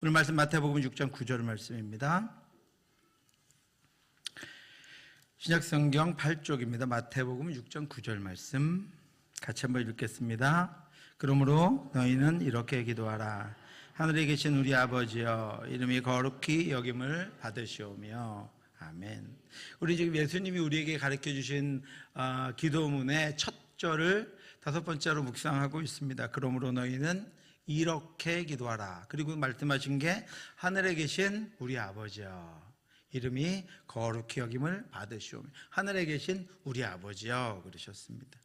오늘 말씀 마태복음 6장 9절 말씀입니다. 신약성경 8쪽입니다. 마태복음 6장 9절 말씀 같이 한번 읽겠습니다. 그러므로 너희는 이렇게 기도하라. 하늘에 계신 우리 아버지여, 이름이 거룩히 여김을 받으시오며. 아멘. 우리 지금 예수님이 우리에게 가르쳐 주신 기도문의 첫 절을 다섯 번째로 묵상하고 있습니다. 그러므로 너희는 이렇게 기도하라. 그리고 말씀하신 게 하늘에 계신 우리 아버지여, 이름이 거룩히 여김을 받으시오며. 하늘에 계신 우리 아버지여 그러셨습니다.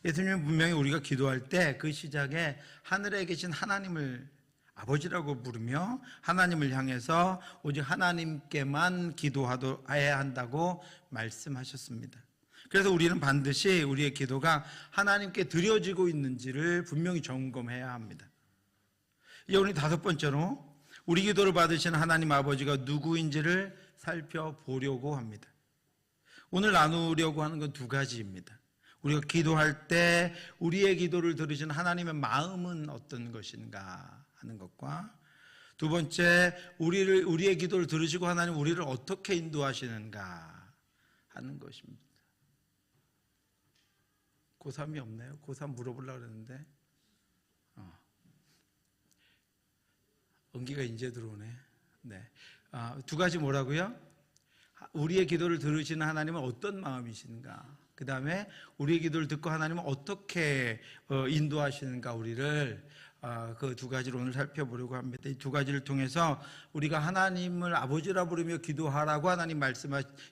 예수님은 분명히 우리가 기도할 때 그 시작에 하늘에 계신 하나님을 아버지라고 부르며 하나님을 향해서 오직 하나님께만 기도해야 한다고 말씀하셨습니다. 그래서 우리는 반드시 우리의 기도가 하나님께 드려지고 있는지를 분명히 점검해야 합니다. 이제 우리 다섯 번째로 우리 기도를 받으시는 하나님 아버지가 누구인지를 살펴보려고 합니다. 오늘 나누려고 하는 건 두 가지입니다. 우리가 기도할 때 우리의 기도를 들으시는 하나님의 마음은 어떤 것인가 하는 것과, 두 번째 우리의 기도를 들으시고 하나님 우리를 어떻게 인도하시는가 하는 것입니다. 고3이 없나요? 고3 물어보려고 그랬는데 은기가 이제 들어오네. 네. 두 가지 뭐라고요? 우리의 기도를 들으시는 하나님은 어떤 마음이신가? 그 다음에 우리의 기도를 듣고 하나님은 어떻게 인도하시는가, 우리를 그 두 가지를 오늘 살펴보려고 합니다. 이 두 가지를 통해서 우리가 하나님을 아버지라 부르며 기도하라고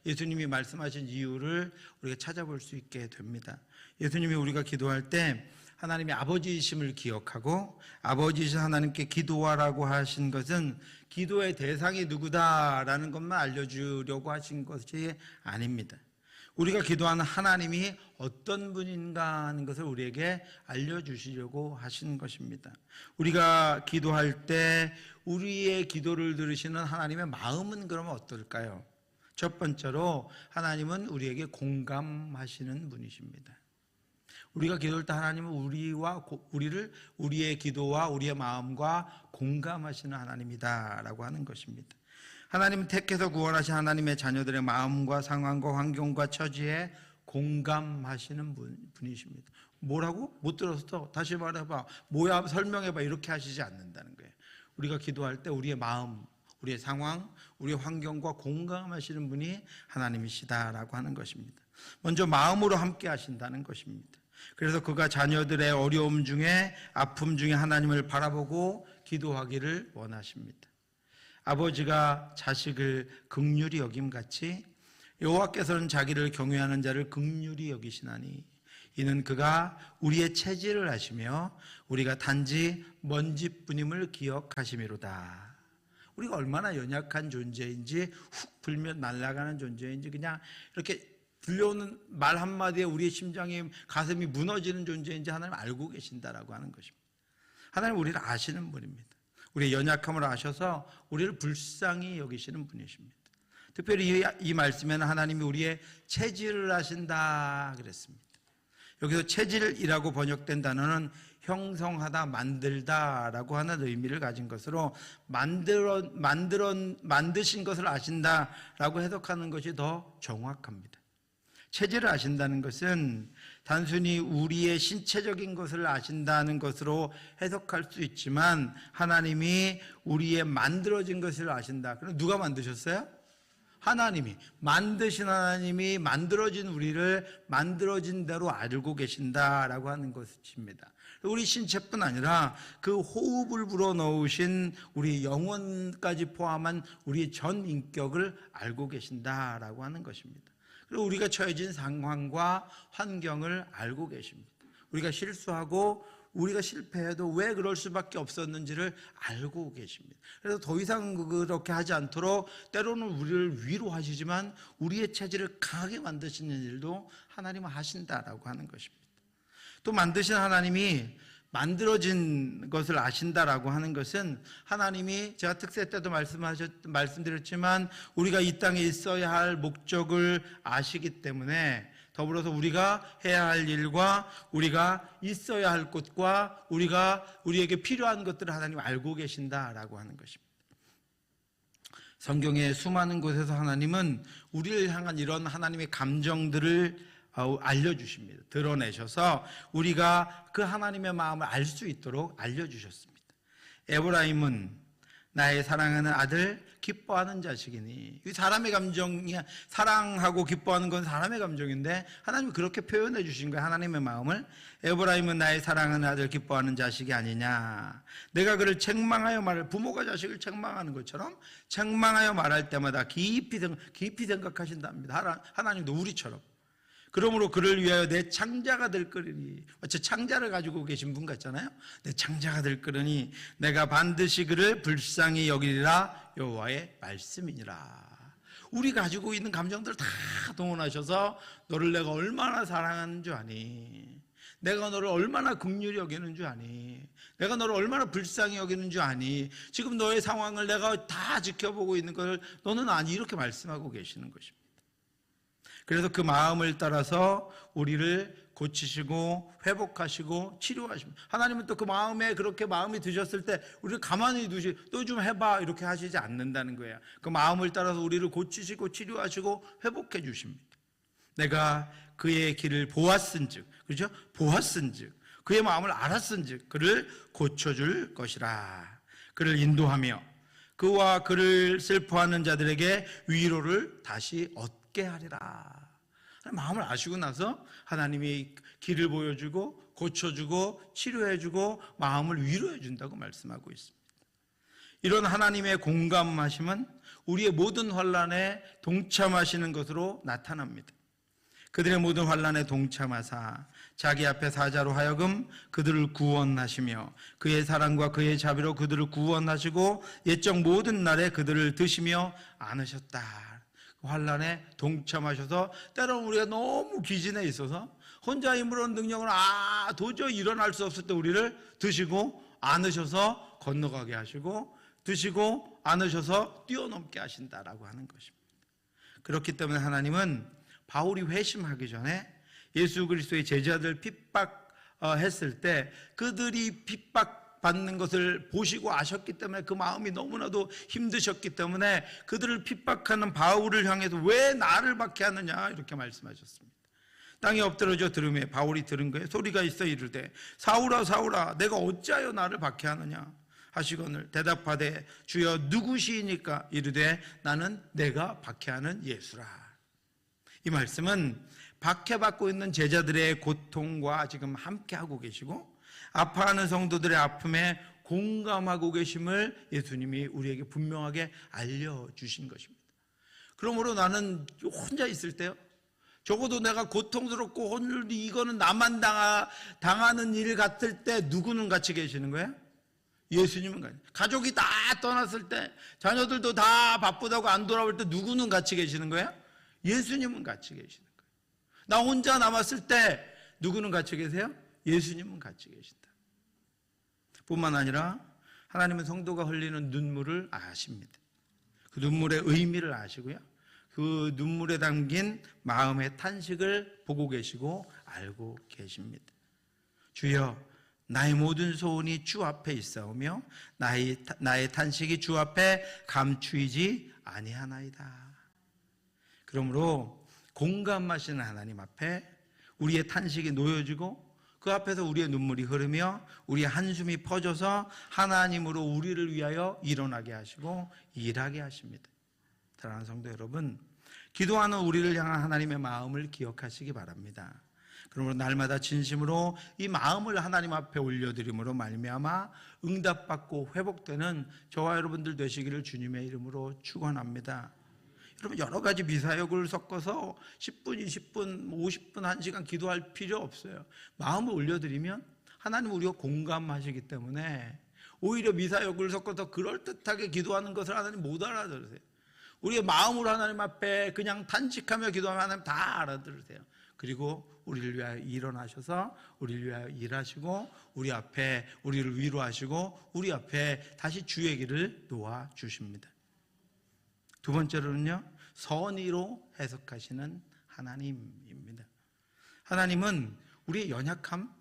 예수님이 말씀하신 이유를 우리가 찾아볼 수 있게 됩니다. 예수님이 우리가 기도할 때 하나님이 아버지이심을 기억하고 아버지이신 하나님께 기도하라고 하신 것은 기도의 대상이 누구다라는 것만 알려주려고 하신 것이 아닙니다. 우리가 기도하는 하나님이 어떤 분인가 하는 것을 우리에게 알려주시려고 하신 것입니다. 우리가 기도할 때 우리의 기도를 들으시는 하나님의 마음은 그러면 어떨까요? 첫 번째로 하나님은 우리에게 공감하시는 분이십니다. 우리가 기도할 때 하나님은 우리의 기도와 우리의 마음과 공감하시는 하나님이다라고 하는 것입니다. 하나님은 택해서 구원하신 하나님의 자녀들의 마음과 상황과 환경과 처지에 공감하시는 분이십니다. 뭐라고? 못 들었어. 다시 말해봐. 뭐야? 설명해봐. 이렇게 하시지 않는다는 거예요. 우리가 기도할 때 우리의 마음, 우리의 상황, 우리의 환경과 공감하시는 분이 하나님이시다라고 하는 것입니다. 먼저 마음으로 함께 하신다는 것입니다. 그래서 그가 자녀들의 어려움 중에, 아픔 중에 하나님을 바라보고 기도하기를 원하십니다. 아버지가 자식을 긍휼히 여김같이 여호와께서는 자기를 경외하는 자를 긍휼히 여기시나니 이는 그가 우리의 체질을 아시며 우리가 단지 먼지뿐임을 기억하심이로다. 우리가 얼마나 연약한 존재인지, 훅 불면 날아가는 존재인지, 그냥 이렇게 들려오는 말 한마디에 우리의 심장이, 가슴이 무너지는 존재인지 하나님 알고 계신다라고 하는 것입니다. 하나님 우리를 아시는 분입니다. 우리의 연약함을 아셔서 우리를 불쌍히 여기시는 분이십니다. 특별히 이 말씀에는 하나님이 우리의 체질을 아신다 그랬습니다. 여기서 체질이라고 번역된 단어는 형성하다, 만들다라고 하는 의미를 가진 것으로 만드신 것을 아신다라고 해석하는 것이 더 정확합니다. 체질을 아신다는 것은 단순히 우리의 신체적인 것을 아신다는 것으로 해석할 수 있지만 하나님이 우리의 만들어진 것을 아신다. 그럼 누가 만드셨어요? 하나님이. 만드신 하나님이 만들어진 우리를 만들어진 대로 알고 계신다라고 하는 것입니다. 우리 신체뿐 아니라 그 호흡을 불어넣으신 우리 영혼까지 포함한 우리 전 인격을 알고 계신다라고 하는 것입니다. 그리고 우리가 처해진 상황과 환경을 알고 계십니다. 우리가 실수하고 우리가 실패해도 왜 그럴 수밖에 없었는지를 알고 계십니다. 그래서 더 이상 그렇게 하지 않도록 때로는 우리를 위로하시지만 우리의 체질을 강하게 만드시는 일도 하나님은 하신다라고 하는 것입니다. 또 만드신 하나님이 만들어진 것을 아신다라고 하는 것은 하나님이, 제가 특세 때도 말씀드렸지만 우리가 이 땅에 있어야 할 목적을 아시기 때문에 더불어서 우리가 해야 할 일과 우리가 있어야 할 곳과 우리에게 필요한 것들을 하나님 알고 계신다라고 하는 것입니다. 성경의 수많은 곳에서 하나님은 우리를 향한 이런 하나님의 감정들을 알려주십니다. 드러내셔서 우리가 그 하나님의 마음을 알 수 있도록 알려주셨습니다. 에브라임은 나의 사랑하는 아들, 기뻐하는 자식이니. 사람의 감정이야. 사랑하고 기뻐하는 건 사람의 감정인데 하나님이 그렇게 표현해 주신 거예요. 하나님의 마음을. 에브라임은 나의 사랑하는 아들, 기뻐하는 자식이 아니냐. 내가 그를 책망하여 말할, 부모가 자식을 책망하는 것처럼 책망하여 말할 때마다 깊이 생각하신답니다. 하나님도 우리처럼. 그러므로 그를 위하여 내 창자가 될 거리니. 마치 창자를 가지고 계신 분 같잖아요. 내 창자가 될 거리니 내가 반드시 그를 불쌍히 여기리라. 여호와의 말씀이니라. 우리 가지고 있는 감정들을 다 동원하셔서 너를 내가 얼마나 사랑하는 줄 아니? 내가 너를 얼마나 긍휼히 여기는 줄 아니? 내가 너를 얼마나 불쌍히 여기는 줄 아니? 지금 너의 상황을 내가 다 지켜보고 있는 걸 너는 아니? 이렇게 말씀하고 계시는 것입니다. 그래서 그 마음을 따라서 우리를 고치시고 회복하시고 치료하십니다. 하나님은 또 그 마음에 그렇게 마음이 드셨을 때 우리를 가만히 두시, 또 좀 해봐 이렇게 하시지 않는다는 거예요. 그 마음을 따라서 우리를 고치시고 치료하시고 회복해 주십니다. 내가 그의 길을 보았은즉, 그렇죠? 보았은즉, 그의 마음을 알았은즉 그를 고쳐줄 것이라. 그를 인도하며 그와 그를 슬퍼하는 자들에게 위로를 다시 얻게 하리라. 마음을 아시고 나서 하나님이 길을 보여주고 고쳐주고 치료해주고 마음을 위로해준다고 말씀하고 있습니다. 이런 하나님의 공감하심은 우리의 모든 환난에 동참하시는 것으로 나타납니다. 그들의 모든 환난에 동참하사 자기 앞에 사자로 하여금 그들을 구원하시며 그의 사랑과 그의 자비로 그들을 구원하시고 옛적 모든 날에 그들을 드시며 안으셨다. 환난에 동참하셔서 때로는 우리가 너무 기진해 있어서 혼자 힘으로는 능력을 도저히 일어날 수 없을 때 우리를 드시고 안으셔서 건너가게 하시고 드시고 안으셔서 뛰어넘게 하신다라고 하는 것입니다. 그렇기 때문에 하나님은 바울이 회심하기 전에 예수 그리스도의 제자들 핍박했을 때 그들이 핍박받는 것을 보시고 아셨기 때문에 그 마음이 너무나도 힘드셨기 때문에 그들을 핍박하는 바울을 향해서 왜 나를 박해하느냐 이렇게 말씀하셨습니다. 땅에 엎드러져 들으며 바울이 들은 거예요. 소리가 있어 이르되 사울아 사울아 내가 어찌하여 나를 박해하느냐 하시거늘 대답하되 주여 누구시니까 이르되 나는 내가 박해하는 예수라. 이 말씀은 박해받고 있는 제자들의 고통과 지금 함께하고 계시고 아파하는 성도들의 아픔에 공감하고 계심을 예수님이 우리에게 분명하게 알려주신 것입니다. 그러므로 나는 혼자 있을 때요, 적어도 내가 고통스럽고 이거는 나만 당하는 일 같을 때 누구는 같이 계시는 거야? 예수님은 같이. 가족이 다 떠났을 때, 자녀들도 다 바쁘다고 안 돌아올 때 누구는 같이 계시는 거야? 예수님은 같이 계시는 거예요. 나 혼자 남았을 때 누구는 같이 계세요? 예수님은 같이 계신다. 뿐만 아니라 하나님은 성도가 흘리는 눈물을 아십니다. 그 눈물의 의미를 아시고요, 그 눈물에 담긴 마음의 탄식을 보고 계시고 알고 계십니다. 주여 나의 모든 소원이 주 앞에 있사오며 나의 탄식이 주 앞에 감추이지 아니하나이다. 그러므로 공감하시는 하나님 앞에 우리의 탄식이 놓여지고 그 앞에서 우리의 눈물이 흐르며 우리의 한숨이 퍼져서 하나님으로 우리를 위하여 일어나게 하시고 일하게 하십니다. 사랑하는 성도 여러분, 기도하는 우리를 향한 하나님의 마음을 기억하시기 바랍니다. 그러므로 날마다 진심으로 이 마음을 하나님 앞에 올려드림으로 말미암아 응답받고 회복되는 저와 여러분들 되시기를 주님의 이름으로 축원합니다. 여러분, 여러 가지 미사역을 섞어서 10분, 20분, 50분, 1시간 기도할 필요 없어요. 마음을 올려드리면 하나님 우리가 공감하시기 때문에 오히려 미사역을 섞어서 그럴듯하게 기도하는 것을 하나님 못 알아들으세요. 우리의 마음으로 하나님 앞에 그냥 탄식하며 기도하면 하나님 다 알아들으세요. 그리고 우리를 위하여 일어나셔서 우리를 위하여 일하시고 우리 앞에 우리를 위로하시고 우리 앞에 다시 주의 길을 놓아주십니다. 두 번째로는요, 선의로 해석하시는 하나님입니다. 하나님은 우리의 연약함,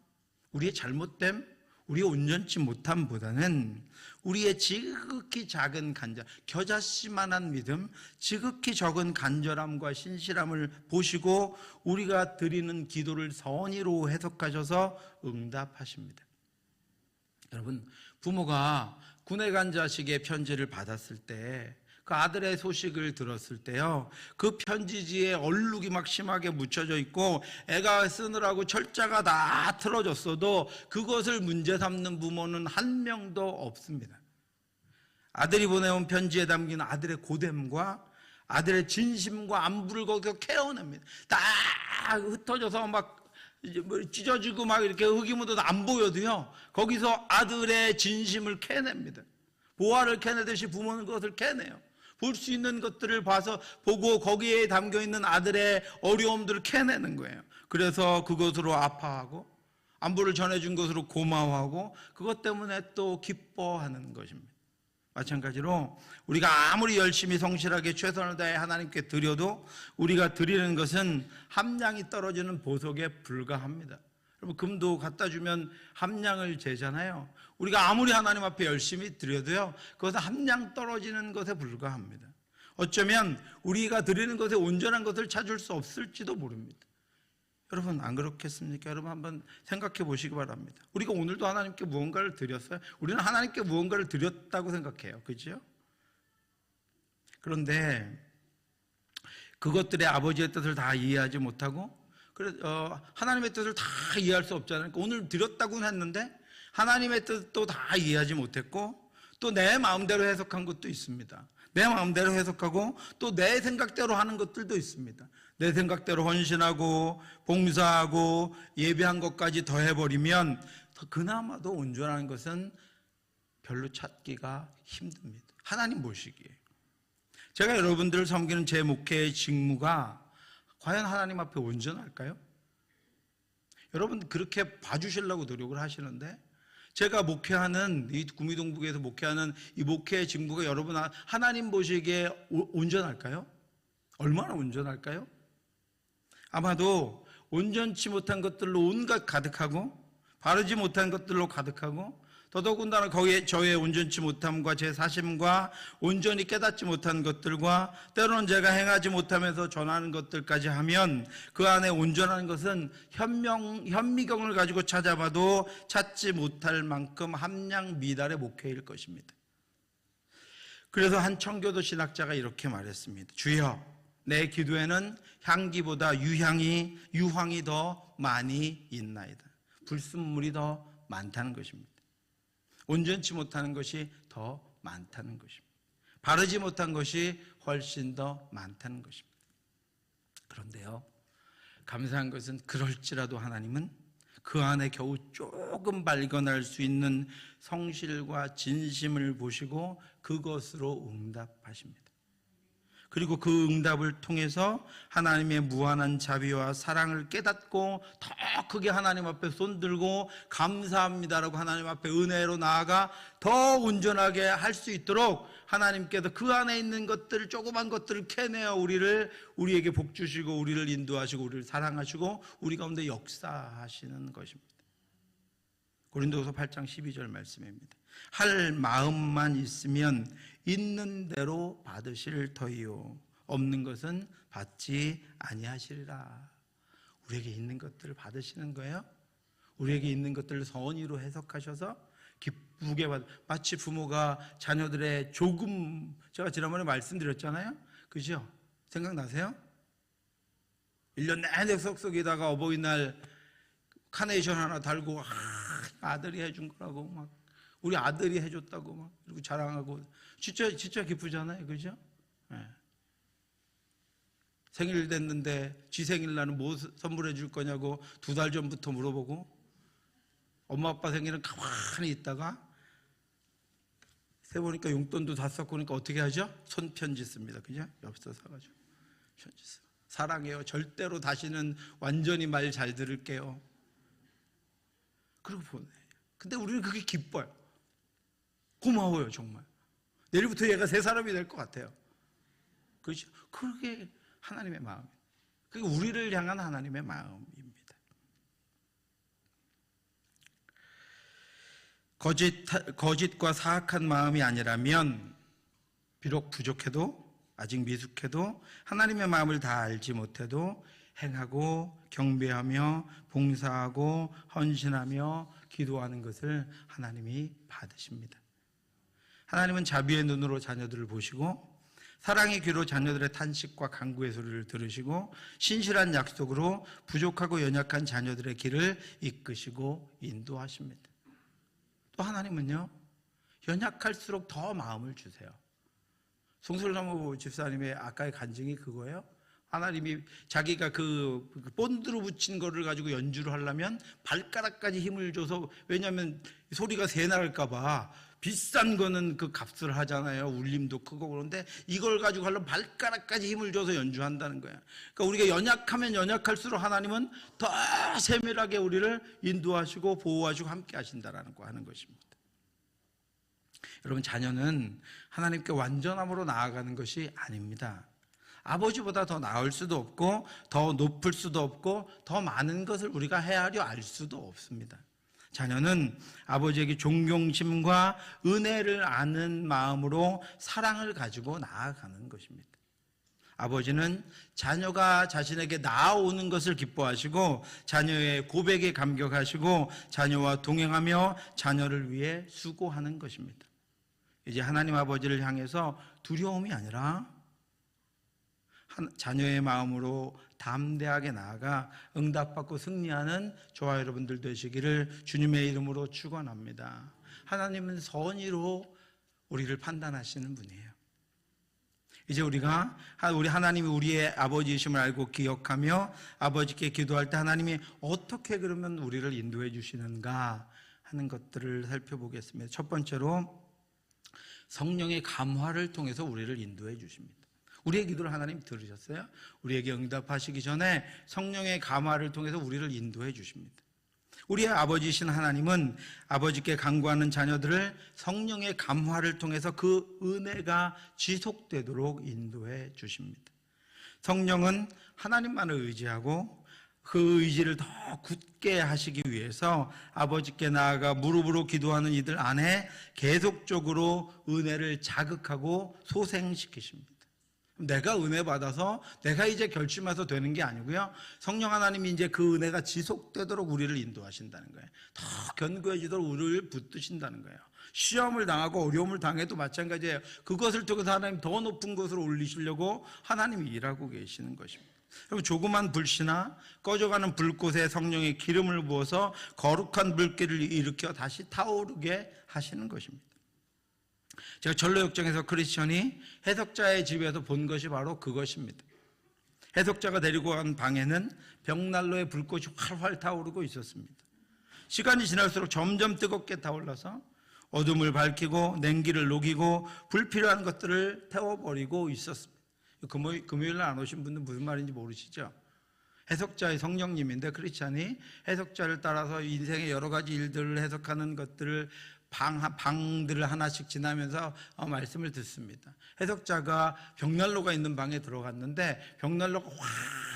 우리의 잘못됨, 우리의 온전치 못함보다는 우리의 지극히 작은 간절, 겨자씨만한 믿음, 지극히 적은 간절함과 신실함을 보시고 우리가 드리는 기도를 선의로 해석하셔서 응답하십니다. 여러분, 부모가 군에 간 자식의 편지를 받았을 때, 그 아들의 소식을 들었을 때요, 그 편지지에 얼룩이 막 심하게 묻혀져 있고 애가 쓰느라고 철자가 다 틀어졌어도 그것을 문제 삼는 부모는 한 명도 없습니다. 아들이 보내온 편지에 담긴 아들의 고됨과 아들의 진심과 안부를 거기서 캐어냅니다. 다 흩어져서 막 찢어지고 막 이렇게 흙이 묻어도 안 보여도요, 거기서 아들의 진심을 캐냅니다. 보화를 캐내듯이 부모는 그것을 캐내요. 볼 수 있는 것들을 봐서 보고 거기에 담겨있는 아들의 어려움들을 캐내는 거예요. 그래서 그것으로 아파하고 안부를 전해준 것으로 고마워하고 그것 때문에 또 기뻐하는 것입니다. 마찬가지로 우리가 아무리 열심히 성실하게 최선을 다해 하나님께 드려도 우리가 드리는 것은 함량이 떨어지는 보석에 불과합니다. 여러분, 금도 갖다 주면 함량을 재잖아요. 우리가 아무리 하나님 앞에 열심히 드려도요, 그것은 함량 떨어지는 것에 불과합니다. 어쩌면 우리가 드리는 것에 온전한 것을 찾을 수 없을지도 모릅니다. 여러분, 안 그렇겠습니까? 여러분, 한번 생각해 보시기 바랍니다. 우리가 오늘도 하나님께 무언가를 드렸어요? 우리는 하나님께 무언가를 드렸다고 생각해요. 그죠? 그런데 그것들의 아버지의 뜻을 다 이해하지 못하고, 하나님의 뜻을 다 이해할 수 없잖아요. 그러니까 오늘 드렸다고는 했는데 하나님의 뜻도 다 이해하지 못했고, 또 내 마음대로 해석한 것도 있습니다. 내 마음대로 해석하고 또 내 생각대로 하는 것들도 있습니다. 내 생각대로 헌신하고 봉사하고 예배한 것까지 더해버리면 그나마도 온전한 것은 별로 찾기가 힘듭니다. 하나님 보시기에. 제가 여러분들을 섬기는 제 목회의 직무가 과연 하나님 앞에 온전할까요? 여러분, 그렇게 봐주시려고 노력을 하시는데, 제가 목회하는 이 구미동북에서 목회하는 이 목회의 직무가 여러분 하나님 보시기에 온전할까요? 얼마나 온전할까요? 아마도 온전치 못한 것들로 온갖 가득하고 바르지 못한 것들로 가득하고, 더더군다나 거기에 저의 온전치 못함과 제 사심과 온전히 깨닫지 못한 것들과 때로는 제가 행하지 못하면서 전하는 것들까지 하면 그 안에 온전한 것은 현미경을 가지고 찾아봐도 찾지 못할 만큼 함량 미달의 목회일 것입니다. 그래서 한 청교도 신학자가 이렇게 말했습니다. 주여, 내 기도에는 향기보다 유황이 더 많이 있나이다. 불순물이 더 많다는 것입니다. 온전치 못하는 것이 더 많다는 것입니다. 바르지 못한 것이 훨씬 더 많다는 것입니다. 그런데요, 감사한 것은 그럴지라도 하나님은 그 안에 겨우 조금 발견할 수 있는 성실과 진심을 보시고 그것으로 응답하십니다. 그리고 그 응답을 통해서 하나님의 무한한 자비와 사랑을 깨닫고 더 크게 하나님 앞에 손들고 감사합니다라고 하나님 앞에 은혜로 나아가 더 온전하게 할 수 있도록 하나님께서 그 안에 있는 것들을, 조그만 것들을 캐내어 우리에게 복 주시고 우리를 인도하시고 우리를 사랑하시고 우리 가운데 역사하시는 것입니다. 고린도후서 8장 12절 말씀입니다. 할 마음만 있으면 있는 대로 받으실 터이요 없는 것은 받지 아니하시리라. 우리에게 있는 것들을 받으시는 거예요. 우리에게 있는 것들을 선의로 해석하셔서 기쁘게 마치 부모가 자녀들의 조금, 제가 지난번에 말씀드렸잖아요. 그죠? 생각나세요? 1년 내내 쏙쏙이다가 어버이날 카네이션 하나 달고 아들이 해준 거라고 막 우리 아들이 해줬다고 막 이러고 자랑하고 진짜 기쁘잖아요. 그죠? 네. 생일 됐는데 지 생일날은 뭐 선물해 줄 거냐고 2달 전부터 물어보고, 엄마 아빠 생일은 가만히 있다가 세보니까 용돈도 다 썼고 그러니까 어떻게 하죠? 손편지 씁니다. 그죠? 엽서 사가지고 편지 써. 사랑해요. 절대로 다시는 완전히 말 잘 들을게요. 그리고 보내요. 근데 우리는 그게 기뻐요. 고마워요, 정말. 내일부터 얘가 새 사람이 될 것 같아요. 그렇죠? 그게 하나님의 마음이에요. 그게 우리를 향한 하나님의 마음입니다. 거짓과 사악한 마음이 아니라면 비록 부족해도 아직 미숙해도 하나님의 마음을 다 알지 못해도 행하고 경배하며 봉사하고 헌신하며 기도하는 것을 하나님이 받으십니다. 하나님은 자비의 눈으로 자녀들을 보시고 사랑의 귀로 자녀들의 탄식과 간구의 소리를 들으시고 신실한 약속으로 부족하고 연약한 자녀들의 길을 이끄시고 인도하십니다. 또 하나님은요, 연약할수록 더 마음을 주세요. 송설나무 집사님의 아까의 간증이 그거예요. 하나님이 자기가 그 본드로 붙인 거를 가지고 연주를 하려면 발가락까지 힘을 줘서, 왜냐하면 소리가 새 나갈까 봐 비싼 거는 그 값을 하잖아요. 울림도 크고. 그런데 이걸 가지고 하려면 발가락까지 힘을 줘서 연주한다는 거예요. 그러니까 우리가 연약하면 연약할수록 하나님은 더 세밀하게 우리를 인도하시고 보호하시고 함께 하신다라는 거 하는 것입니다. 여러분, 자녀는 하나님께 완전함으로 나아가는 것이 아닙니다. 아버지보다 더 나을 수도 없고 더 높을 수도 없고 더 많은 것을 우리가 헤아려 알 수도 없습니다. 자녀는 아버지에게 존경심과 은혜를 아는 마음으로 사랑을 가지고 나아가는 것입니다. 아버지는 자녀가 자신에게 나아오는 것을 기뻐하시고 자녀의 고백에 감격하시고 자녀와 동행하며 자녀를 위해 수고하는 것입니다. 이제 하나님 아버지를 향해서 두려움이 아니라 자녀의 마음으로 담대하게 나아가 응답받고 승리하는 저와 여러분들 되시기를 주님의 이름으로 축원합니다. 하나님은 선의로 우리를 판단하시는 분이에요. 이제 우리 하나님이 우리의 아버지이심을 알고 기억하며 아버지께 기도할 때 하나님이 어떻게 그러면 우리를 인도해 주시는가 하는 것들을 살펴보겠습니다. 첫 번째로 성령의 감화를 통해서 우리를 인도해 주십니다. 우리의 기도를 하나님 들으셨어요? 우리에게 응답하시기 전에 성령의 감화를 통해서 우리를 인도해 주십니다. 우리의 아버지이신 하나님은 아버지께 간구하는 자녀들을 성령의 감화를 통해서 그 은혜가 지속되도록 인도해 주십니다. 성령은 하나님만을 의지하고 그 의지를 더 굳게 하시기 위해서 아버지께 나아가 무릎으로 기도하는 이들 안에 계속적으로 은혜를 자극하고 소생시키십니다. 내가 은혜 받아서 내가 이제 결심해서 되는 게 아니고요, 성령 하나님이 이제 그 은혜가 지속되도록 우리를 인도하신다는 거예요. 더 견고해지도록 우리를 붙드신다는 거예요. 시험을 당하고 어려움을 당해도 마찬가지예요. 그것을 통해서 하나님 더 높은 곳으로 올리시려고 하나님이 일하고 계시는 것입니다. 여러분, 조그만 불씨나 꺼져가는 불꽃에 성령의 기름을 부어서 거룩한 불길을 일으켜 다시 타오르게 하시는 것입니다. 제가 전로역정에서 크리스천이 해석자의 집에서 본 것이 바로 그것입니다. 해석자가 데리고 간 방에는 벽난로에 불꽃이 활활 타오르고 있었습니다. 시간이 지날수록 점점 뜨겁게 타올라서 어둠을 밝히고 냉기를 녹이고 불필요한 것들을 태워버리고 있었습니다. 금요일 날 안 오신 분들 무슨 말인지 모르시죠? 해석자의 성령님인데 크리스찬이 해석자를 따라서 인생의 여러 가지 일들을 해석하는 것들을 방들을 하나씩 지나면서 말씀을 듣습니다. 해석자가 벽난로가 있는 방에 들어갔는데 벽난로가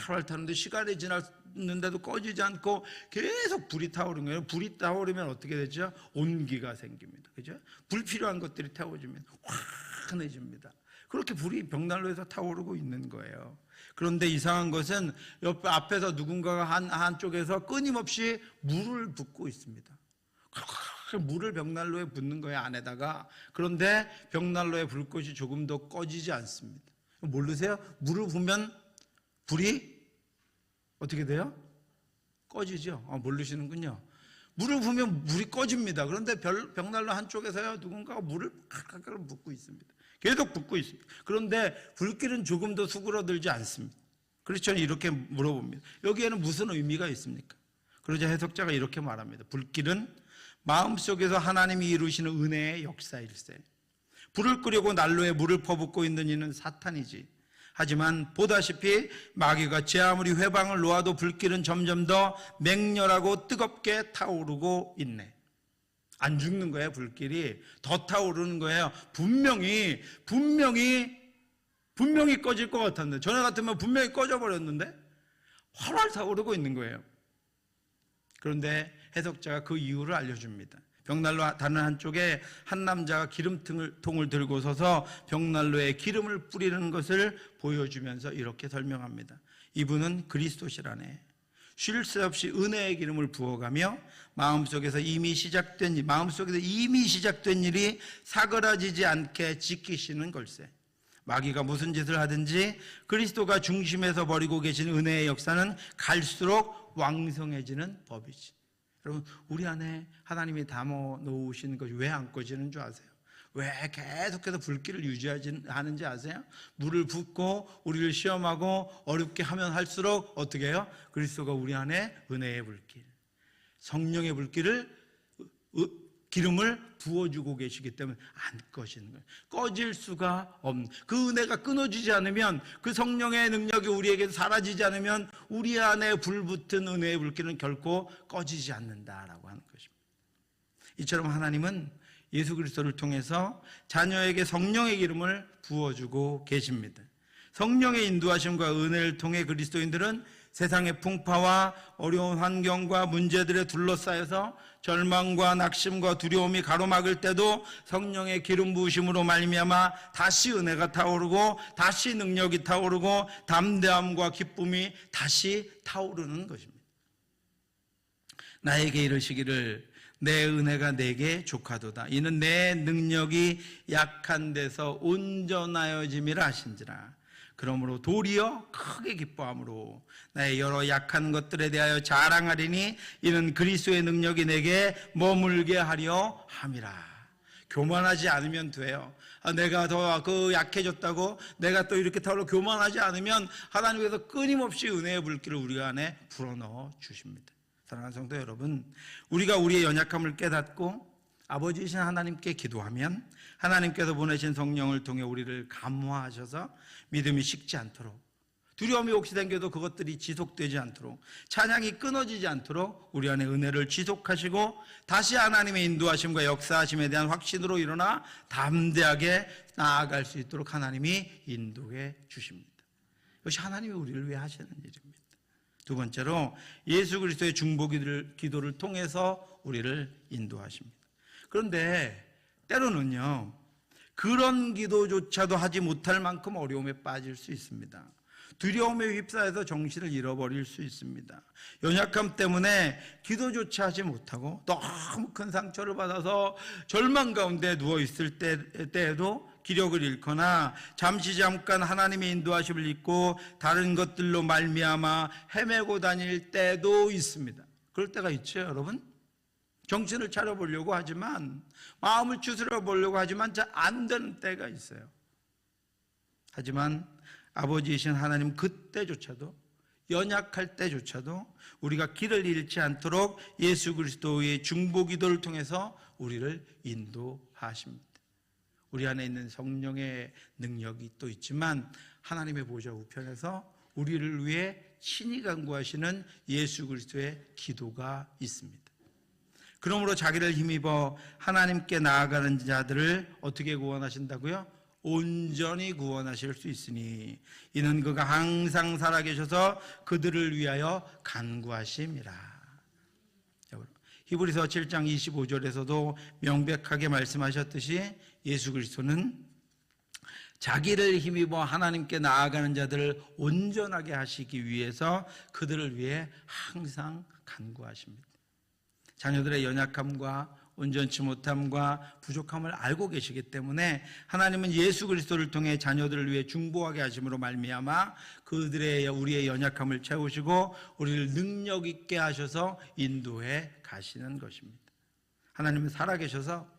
활활 타는데 시간이 지났는데도 꺼지지 않고 계속 불이 타오른 거예요. 불이 타오르면 어떻게 되죠? 온기가 생깁니다. 그죠? 불필요한 것들이 태워지면 환해집니다. 그렇게 불이 벽난로에서 타오르고 있는 거예요. 그런데 이상한 것은 앞에서 누군가가 한쪽에서 끊임없이 물을 붓고 있습니다. 물을 벽난로에 붓는 거예요, 안에다가. 그런데 벽난로의 불꽃이 조금 더 꺼지지 않습니다. 모르세요? 물을 부으면 불이 어떻게 돼요? 꺼지죠. 모르시는군요. 물을 부으면 물이 꺼집니다. 그런데 벽난로 한쪽에서요, 누군가가 물을 칼칼 붓고 있습니다. 계속 붓고 있습니다. 그런데 불길은 조금 더 수그러들지 않습니다. 크리스천이 이렇게 물어봅니다. 여기에는 무슨 의미가 있습니까? 그러자 해석자가 이렇게 말합니다. 불길은 마음속에서 하나님이 이루시는 은혜의 역사일세. 불을 끄려고 난로에 물을 퍼붓고 있는 이는 사탄이지. 하지만 보다시피 마귀가 제 아무리 회방을 놓아도 불길은 점점 더 맹렬하고 뜨겁게 타오르고 있네. 안 죽는 거예요. 불길이 더 타오르는 거예요. 분명히 꺼질 것 같았는데, 전에 같으면 분명히 꺼져버렸는데 활활 타오르고 있는 거예요. 그런데 해석자가 그 이유를 알려줍니다. 벽난로 다른 한쪽에 한 남자가 기름통을 들고 서서 벽난로에 기름을 뿌리는 것을 보여주면서 이렇게 설명합니다. 이분은 그리스도시라네. 쉴 새 없이 은혜의 기름을 부어가며 마음속에서 이미 시작된 일이 사그라지지 않게 지키시는 걸세. 마귀가 무슨 짓을 하든지 그리스도가 중심에서 벌이고 계신 은혜의 역사는 갈수록 왕성해지는 법이지. 여러분, 우리 안에 하나님이 담아 놓으신 것이 왜 안 꺼지는 줄 아세요? 왜 계속해서 불길을 유지하는지 아세요? 물을 붓고 우리를 시험하고 어렵게 하면 할수록 어떻게 해요? 그리스도가 우리 안에 은혜의 불길, 성령의 불길을, 기름을 부어주고 계시기 때문에 안 꺼지는 거예요. 꺼질 수가 없는, 그 은혜가 끊어지지 않으면, 그 성령의 능력이 우리에게 사라지지 않으면 우리 안에 불붙은 은혜의 불길은 결코 꺼지지 않는다라고 하는 것입니다. 이처럼 하나님은 예수 그리스도를 통해서 자녀에게 성령의 기름을 부어주고 계십니다. 성령의 인도하심과 은혜를 통해 그리스도인들은 세상의 풍파와 어려운 환경과 문제들에 둘러싸여서 절망과 낙심과 두려움이 가로막을 때도 성령의 기름 부으심으로 말미암아 다시 은혜가 타오르고 다시 능력이 타오르고 담대함과 기쁨이 다시 타오르는 것입니다. 나에게 이르시기를 내 은혜가 내게 족하도다. 이는 내 능력이 약한 데서 온전하여짐이라 하신지라. 그러므로 도리어 크게 기뻐함으로 나의 여러 약한 것들에 대하여 자랑하리니 이는 그리스도의 능력이 내게 머물게 하려 함이라. 교만하지 않으면 돼요. 내가 더 약해졌다고 내가 또 이렇게 타오르 교만하지 않으면 하나님께서 끊임없이 은혜의 불길을 우리 안에 불어넣어 주십니다. 사랑하는 성도 여러분, 우리가 우리의 연약함을 깨닫고 아버지이신 하나님께 기도하면 하나님께서 보내신 성령을 통해 우리를 감화하셔서 믿음이 식지 않도록, 두려움이 혹시 생겨도 그것들이 지속되지 않도록, 찬양이 끊어지지 않도록 우리 안에 은혜를 지속하시고 다시 하나님의 인도하심과 역사하심에 대한 확신으로 일어나 담대하게 나아갈 수 있도록 하나님이 인도해 주십니다. 이것이 하나님이 우리를 위해 하시는 일입니다. 두 번째로 예수 그리스도의 중보 기도를 통해서 우리를 인도하십니다. 그런데 때로는요, 그런 기도조차도 하지 못할 만큼 어려움에 빠질 수 있습니다. 두려움에 휩싸여서 정신을 잃어버릴 수 있습니다. 연약함 때문에 기도조차 하지 못하고 너무 큰 상처를 받아서 절망 가운데 누워있을 때에도 기력을 잃거나 잠깐 하나님의 인도하심을 잊고 다른 것들로 말미암아 헤매고 다닐 때도 있습니다. 그럴 때가 있죠, 여러분? 정신을 차려보려고 하지만, 마음을 추스려 보려고 하지만 잘 안 되는 때가 있어요. 하지만 아버지이신 하나님, 그때조차도, 연약할 때조차도 우리가 길을 잃지 않도록 예수 그리스도의 중보 기도를 통해서 우리를 인도하십니다. 우리 안에 있는 성령의 능력이 또 있지만 하나님의 보좌 우편에서 우리를 위해 친히 간구하시는 예수 그리스도의 기도가 있습니다. 그러므로 자기를 힘입어 하나님께 나아가는 자들을 어떻게 구원하신다고요? 온전히 구원하실 수 있으니 이는 그가 항상 살아계셔서 그들을 위하여 간구하심이라. 히브리서 7장 25절에서도 명백하게 말씀하셨듯이 예수 그리스도는 자기를 힘입어 하나님께 나아가는 자들을 온전하게 하시기 위해서 그들을 위해 항상 간구하십니다. 자녀들의 연약함과 온전치 못함과 부족함을 알고 계시기 때문에 하나님은 예수 그리스도를 통해 자녀들을 위해 중보하게 하심으로 말미암아 우리의 연약함을 채우시고 우리를 능력 있게 하셔서 인도해 가시는 것입니다. 하나님은 살아계셔서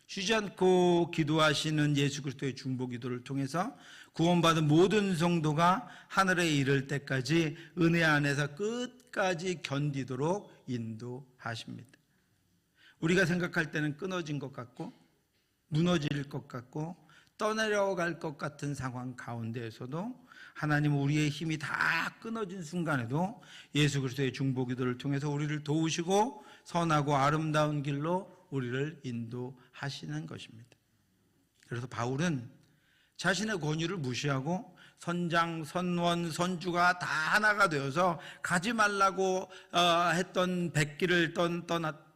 쉬지 않고 기도하시는 예수 그리스도의 중보 기도를 통해서 구원받은 모든 성도가 하늘에 이를 때까지 은혜 안에서 끝까지 견디도록 인도하십니다. 우리가 생각할 때는 끊어진 것 같고 무너질 것 같고 떠내려갈 것 같은 상황 가운데에서도 하나님은 우리의 힘이 다 끊어진 순간에도 예수 그리스도의 중보 기도를 통해서 우리를 도우시고 선하고 아름다운 길로 우리를 인도하시는 것입니다. 그래서 바울은 자신의 권위를 무시하고 선장, 선원, 선주가 다 하나가 되어서 가지 말라고 했던 백기를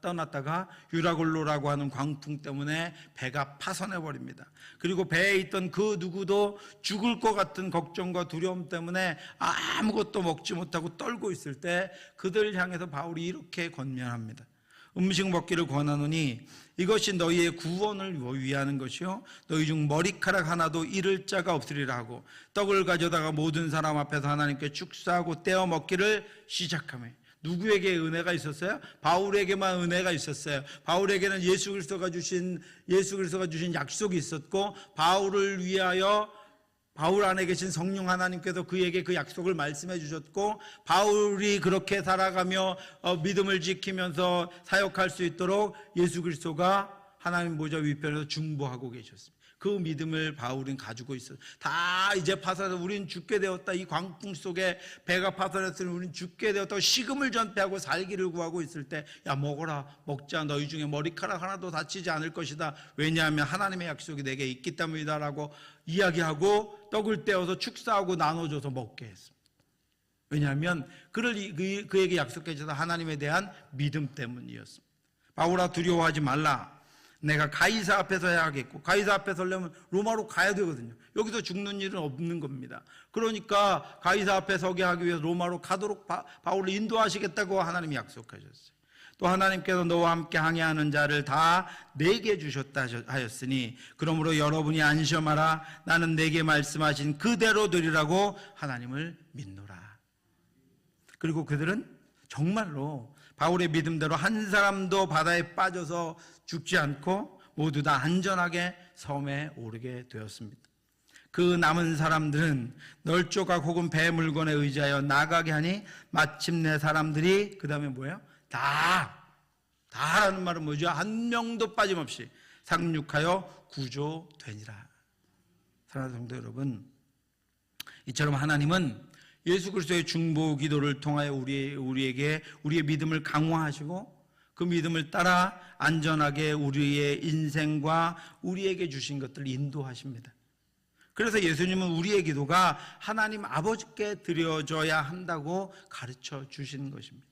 떠났다가 유라굴로라고 하는 광풍 때문에 배가 파손해 버립니다. 그리고 배에 있던 그 누구도 죽을 것 같은 걱정과 두려움 때문에 아무것도 먹지 못하고 떨고 있을 때 그들 향해서 바울이 이렇게 권면합니다. 음식 먹기를 권하노니 이것이 너희의 구원을 위하는 것이요 너희 중 머리카락 하나도 잃을 자가 없으리라 하고 떡을 가져다가 모든 사람 앞에서 하나님께 축사하고 떼어 먹기를 시작하며. 누구에게 은혜가 있었어요? 바울에게만 은혜가 있었어요. 바울에게는 예수 그리스도가 주신 약속이 있었고, 바울을 위하여 바울 안에 계신 성령 하나님께서 그에게 그 약속을 말씀해 주셨고, 바울이 그렇게 살아가며 믿음을 지키면서 사역할 수 있도록 예수 그리스도가 하나님 보좌 위편에서 중보하고 계셨습니다. 그 믿음을 바울은 가지고 있어요. 다 이제 파산해서 우리는 죽게 되었다. 이 광풍 속에 배가 파산했으니 우리는 죽게 되었다고 식음을 전폐하고 살기를 구하고 있을 때, 야 먹어라, 먹자, 너희 중에 머리카락 하나도 다치지 않을 것이다. 왜냐하면 하나님의 약속이 내게 있기 때문이다 라고 이야기하고 떡을 떼어서 축사하고 나눠줘서 먹게 했습니다. 왜냐하면 그에게 약속해 주셔서 하나님에 대한 믿음 때문이었습니다. 바울아, 두려워하지 말라. 내가 가이사 앞에 서야 하겠고, 가이사 앞에 서려면 로마로 가야 되거든요. 여기서 죽는 일은 없는 겁니다. 그러니까 가이사 앞에 서게 하기 위해서 로마로 가도록 바울을 인도하시겠다고 하나님이 약속하셨어요. 또 하나님께서 너와 함께 항해하는 자를 다 내게 주셨다 하였으니 그러므로 여러분이 안심하라. 나는 내게 말씀하신 그대로 되리라고 하나님을 믿노라. 그리고 그들은 정말로 바울의 믿음대로 한 사람도 바다에 빠져서 죽지 않고 모두 다 안전하게 섬에 오르게 되었습니다. 그 남은 사람들은 널조각 혹은 배 물건에 의지하여 나가게 하니 마침내 사람들이 그 다음에 뭐예요? 다라는 말은 뭐죠? 한 명도 빠짐없이 상륙하여 구조되니라. 사랑하는 성도 여러분, 이처럼 하나님은 예수 그리스도의 중보 기도를 통하여 우리에게 우리의 믿음을 강화하시고 그 믿음을 따라 안전하게 우리의 인생과 우리에게 주신 것들을 인도하십니다. 그래서 예수님은 우리의 기도가 하나님 아버지께 드려져야 한다고 가르쳐 주시는 것입니다.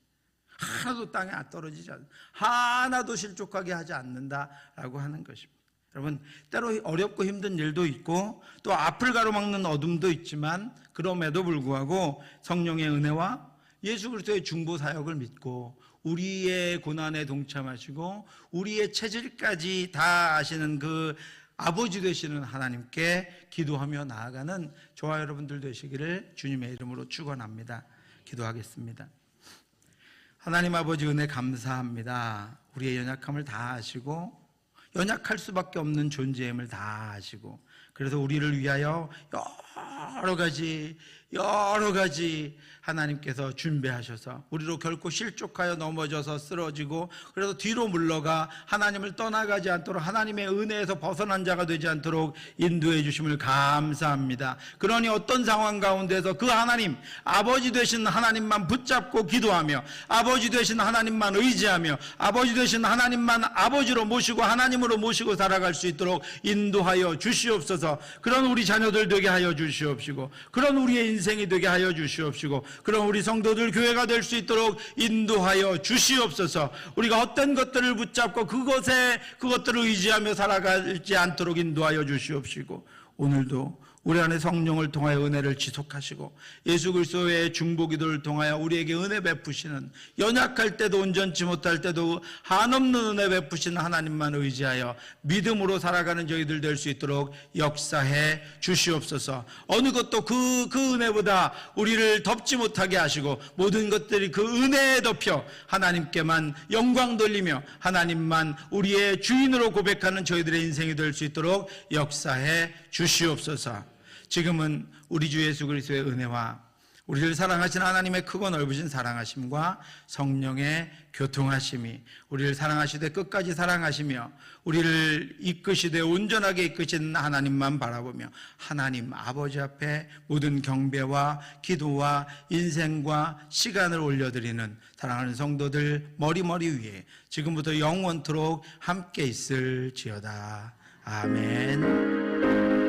하나도 땅에 떨어지지 않는다, 하나도 실족하게 하지 않는다라고 하는 것입니다. 여러분, 때로 어렵고 힘든 일도 있고 또 앞을 가로막는 어둠도 있지만 그럼에도 불구하고 성령의 은혜와 예수 그리스도의 중보 사역을 믿고 우리의 고난에 동참하시고 우리의 체질까지 다 아시는 그 아버지 되시는 하나님께 기도하며 나아가는 저와 여러분들 되시기를 주님의 이름으로 축원합니다. 기도하겠습니다. 하나님 아버지, 은혜 감사합니다. 우리의 연약함을 다 아시고 연약할 수밖에 없는 존재임을 다 아시고, 그래서 우리를 위하여 여러 가지 하나님께서 준비하셔서 우리로 결코 실족하여 넘어져서 쓰러지고 그래서 뒤로 물러가 하나님을 떠나가지 않도록, 하나님의 은혜에서 벗어난 자가 되지 않도록 인도해 주심을 감사합니다. 그러니 어떤 상황 가운데서 그 하나님, 아버지 되신 하나님만 붙잡고 기도하며 아버지 되신 하나님만 의지하며 아버지 되신 하나님만 아버지로 모시고 하나님으로 모시고 살아갈 수 있도록 인도하여 주시옵소서. 그런 우리 자녀들 되게 하여 주시옵시고 그런 우리의 인생이 되게 하여 주시옵시고 그런 우리 성도들 교회가 될 수 있도록 인도하여 주시옵소서. 우리가 어떤 것들을 붙잡고 그것들을 의지하며 살아가지 않도록 인도하여 주시옵시고 오늘도 우리 안에 성령을 통하여 은혜를 지속하시고 예수 그리스도의 중보기도를 통하여 우리에게 은혜 베푸시는, 연약할 때도 온전치 못할 때도 한없는 은혜 베푸시는 하나님만 의지하여 믿음으로 살아가는 저희들 될 수 있도록 역사해 주시옵소서. 어느 것도 그 은혜보다 우리를 덮지 못하게 하시고 모든 것들이 그 은혜에 덮여 하나님께만 영광 돌리며 하나님만 우리의 주인으로 고백하는 저희들의 인생이 될 수 있도록 역사해 주시옵소서. 지금은 우리 주 예수 그리스도의 은혜와 우리를 사랑하신 하나님의 크고 넓으신 사랑하심과 성령의 교통하심이 우리를 사랑하시되 끝까지 사랑하시며 우리를 이끄시되 온전하게 이끄시는 하나님만 바라보며 하나님 아버지 앞에 모든 경배와 기도와 인생과 시간을 올려드리는 사랑하는 성도들 머리 위에 지금부터 영원토록 함께 있을지어다. 아멘.